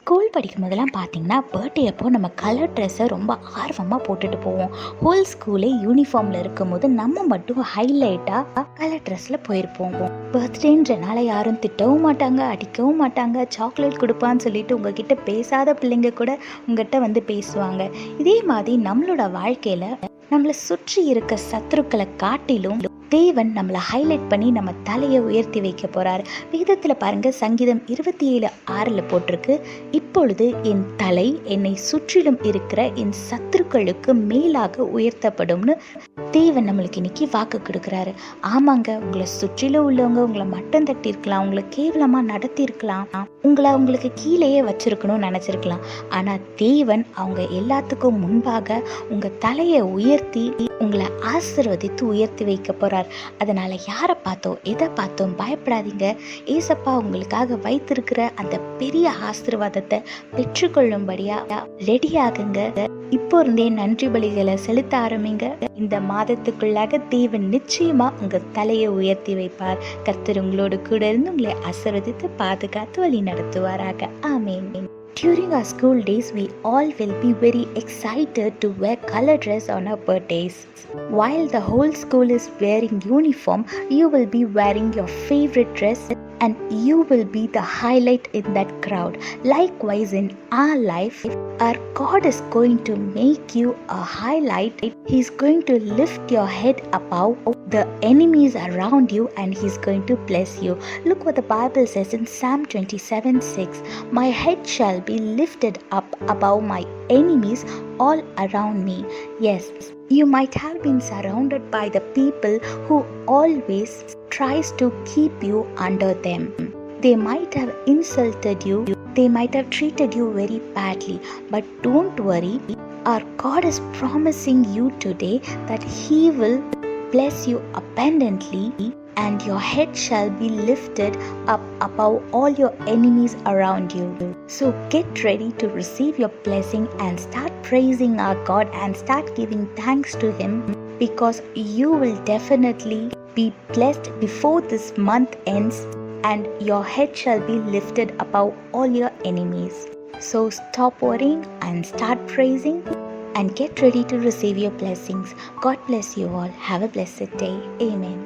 School படிக்கும் போதெல்லாம் பார்த்தீங்கன்னா பர்த்டே அப்போ நம்ம கலர் ட்ரெஸ்ஸை ரொம்ப ஆர்வமாக போட்டுட்டு போவோம். ஹோல் ஸ்கூலே யூனிஃபார்மில் இருக்கும்போது நம்ம மட்டும் ஹைலைட்டாக கலர் ட்ரெஸ்ஸில் போயிருப்போம். பர்த்டேன்றனால யாரும் திட்டவும் மாட்டாங்க, அடிக்கவும் மாட்டாங்க, சாக்லேட் கொடுப்பான்னு சொல்லிட்டு உங்ககிட்ட பேசாத பிள்ளைங்க கூட உங்ககிட்ட வந்து பேசுவாங்க. இதே மாதிரி நம்மளோட வாழ்க்கையில் நம்மளை சுற்றி இருக்க சத்துருக்களை காட்டிலும் தேவன் நம்மளை ஹைலைட் பண்ணி நம்ம தலையை உயர்த்தி வைக்க போறாரு. வேதத்தில் பாருங்க, சங்கீதம் 27:6 போட்டிருக்கு, இப்பொழுது என் தலை என்னை சுற்றிலும் இருக்கிற என் சத்துருக்களுக்கு மேலாக உயர்த்தப்படும்னு தேவன் நம்மளுக்கு இன்னைக்கு வாக்கு கொடுக்குறாரு. ஆமாங்க, உங்களை சுற்றிலும் உள்ளவங்க உங்களை மட்டம் தட்டியிருக்கலாம், உங்களை கேவலமாக நடத்தியிருக்கலாம், உங்களுக்கு கீழேயே வச்சிருக்கணும்னு நினச்சிருக்கலாம். ஆனால் தேவன் அவங்க எல்லாத்துக்கும் முன்பாக உங்கள் தலையை உயர்த்தி உங்களை ஆசீர்வதித்து உயர்த்தி வைக்க போகிறார். அதனால் யாரை பார்த்தோம் எதை பார்த்தோம் பயப்படாதீங்க. ஏசப்பா உங்களுக்காக வைத்திருக்கிற அந்த பெரிய ஆசீர்வாதத்தை பெற்றுக்கொள்ளும்படியாக ரெடியாகுங்க. இப்போ இருந்தே நன்றி பலிகளை செலுத்த ஆரம்பிங்க. இந்த மாதத்துக்குள்ளாக தேவன் நிச்சயமா உங்க தலையை உயர்த்தி வைப்பார். கர்த்தர் உங்களோடு கூட இருந்து உங்களை ஆசீர்வதித்து பாதுகாத்து வழி நடத்துவாராக. ஆமென். During our school days, we all will be very excited to wear color dress on our birthdays. While the whole school is wearing uniform, you will be wearing your favorite dress and you will be the highlight in that crowd. Likewise, in our life, our God is going to make you a highlight. He's going to lift your head above the enemies around you and He's going to bless you. Look what the Bible says in Psalm 27:6. My head shall be lifted up above my enemies all around me. Yes, you might have been surrounded by the people who always tries to keep you under them. They might have insulted you, they might have treated you very badly, but don't worry. Our God is promising you today that He will bless you abundantly and your head shall be lifted up above all your enemies around you. So get ready to receive your blessing and start praising our God and start giving thanks to Him, because you will definitely be blessed before this month ends and your head shall be lifted above all your enemies. So stop worrying and start praising and get ready to receive your blessings. God bless you all. Have a blessed day. Amen.